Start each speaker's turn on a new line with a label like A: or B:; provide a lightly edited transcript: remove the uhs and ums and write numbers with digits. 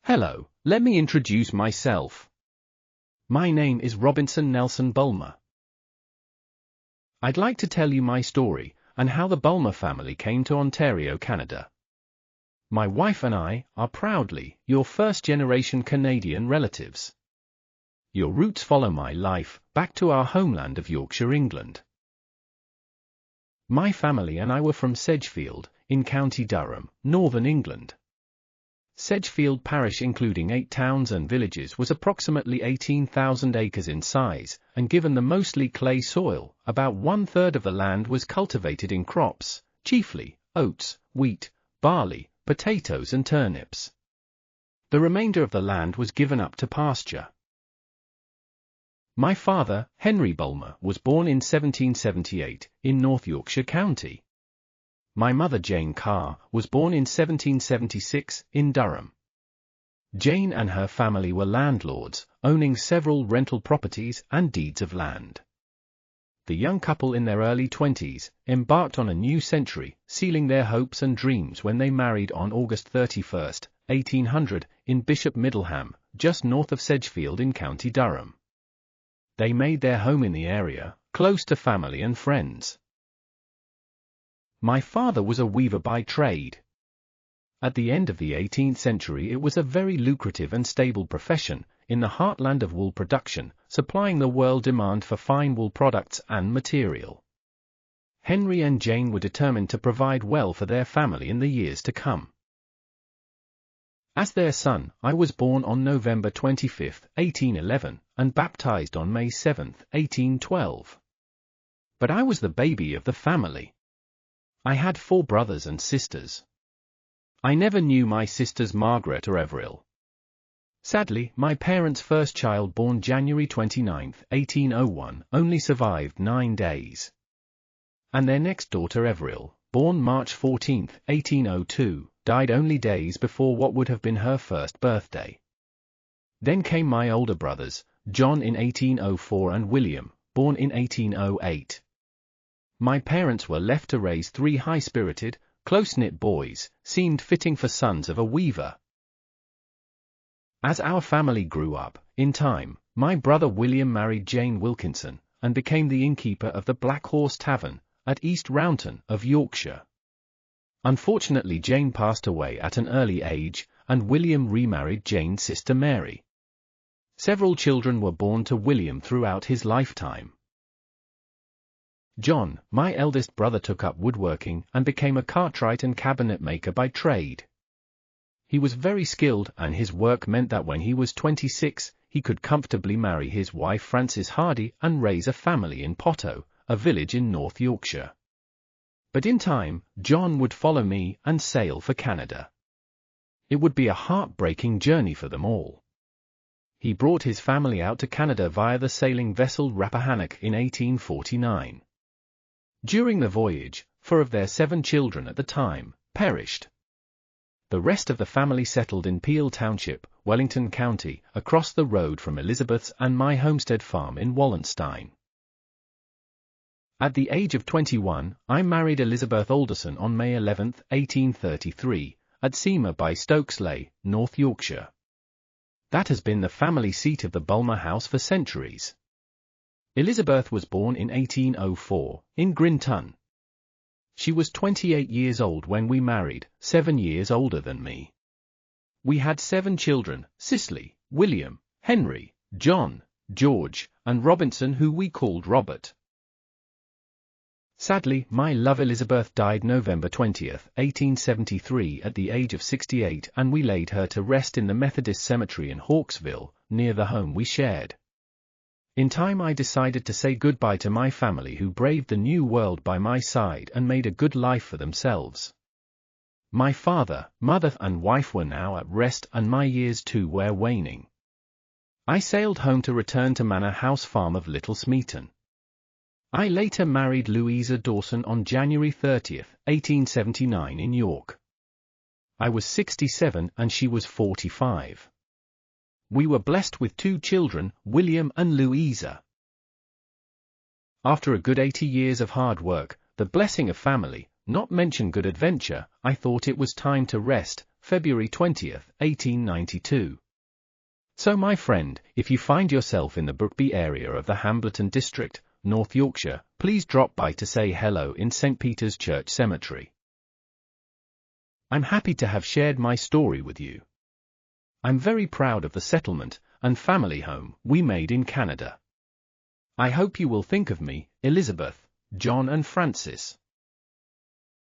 A: Hello, let me introduce myself. My name is Robinson Nelson Bulmer. I'd like to tell you my story, and how the Bulmer family came to Ontario, Canada. My wife and I are proudly your first-generation Canadian relatives. Your roots follow my life back to our homeland of Yorkshire, England. My family and I were from Sedgefield, in County Durham, Northern England. Sedgefield parish, including 8 towns and villages, was approximately 18,000 acres in size, and given the mostly clay soil, about 1/3 of the land was cultivated in crops, chiefly oats, wheat, barley, potatoes and turnips. The remainder of the land was given up to pasture. My father, Henry Bulmer, was born in 1778, in North Yorkshire County. My mother, Jane Carr, was born in 1776, in Durham. Jane and her family were landlords, owning several rental properties and deeds of land. The young couple in their early 20s embarked on a new century, sealing their hopes and dreams when they married on August 31, 1800, in Bishop Middleham, just north of Sedgefield in County Durham. They made their home in the area, close to family and friends. My father was a weaver by trade. At the end of the 18th century it was a very lucrative and stable profession, in the heartland of wool production, supplying the world demand for fine wool products and material. Henry and Jane were determined to provide well for their family in the years to come. As their son, I was born on November 25, 1811, and baptized on May 7, 1812. But I was the baby of the family. I had 4 brothers and sisters. I never knew my sisters Margaret or Everil. Sadly, my parents' first child, born January 29, 1801, only survived 9 days. And their next daughter, Everil, born March 14, 1802, died only days before what would have been her first birthday. Then came my older brothers, John in 1804 and William, born in 1808. My parents were left to raise 3 high-spirited, close-knit boys, seemed fitting for sons of a weaver. As our family grew up, in time, my brother William married Jane Wilkinson, and became the innkeeper of the Black Horse Tavern, at East Rounton of Yorkshire. Unfortunately, Jane passed away at an early age, and William remarried Jane's sister Mary. Several children were born to William throughout his lifetime. John, my eldest brother, took up woodworking and became a cartwright and cabinet maker by trade. He was very skilled, and his work meant that when he was 26, he could comfortably marry his wife Frances Hardy and raise a family in Potto, a village in North Yorkshire. But in time, John would follow me and sail for Canada. It would be a heartbreaking journey for them all. He brought his family out to Canada via the sailing vessel Rappahannock in 1849. During the voyage, 4 of their 7 children at the time perished. The rest of the family settled in Peel Township, Wellington County, across the road from Elizabeth's and my homestead farm in Wallenstein. At the age of 21, I married Elizabeth Alderson on May 11, 1833, at Seamer by Stokesley, North Yorkshire. That has been the family seat of the Bulmer house for centuries. Elizabeth was born in 1804, in Grinton. She was 28 years old when we married, 7 years older than me. We had 7 children: Cicely, William, Henry, John, George, and Robinson, who we called Robert. Sadly, my love Elizabeth died November 20, 1873, at the age of 68, and we laid her to rest in the Methodist Cemetery in Hawkesville, near the home we shared. In time I decided to say goodbye to my family, who braved the new world by my side and made a good life for themselves. My father, mother and wife were now at rest, and my years too were waning. I sailed home to return to Manor House Farm of Little Smeaton. I later married Louisa Dawson on January 30, 1879 in York. I was 67 and she was 45. We were blessed with 2 children, William and Louisa. After a good 80 years of hard work, the blessing of family, not mention good adventure, I thought it was time to rest, February 20, 1892. So my friend, if you find yourself in the Brookby area of the Hambleton district, North Yorkshire, please drop by to say hello in St. Peter's Church Cemetery. I'm happy to have shared my story with you. I'm very proud of the settlement and family home we made in Canada. I hope you will think of me, Elizabeth, John and Francis.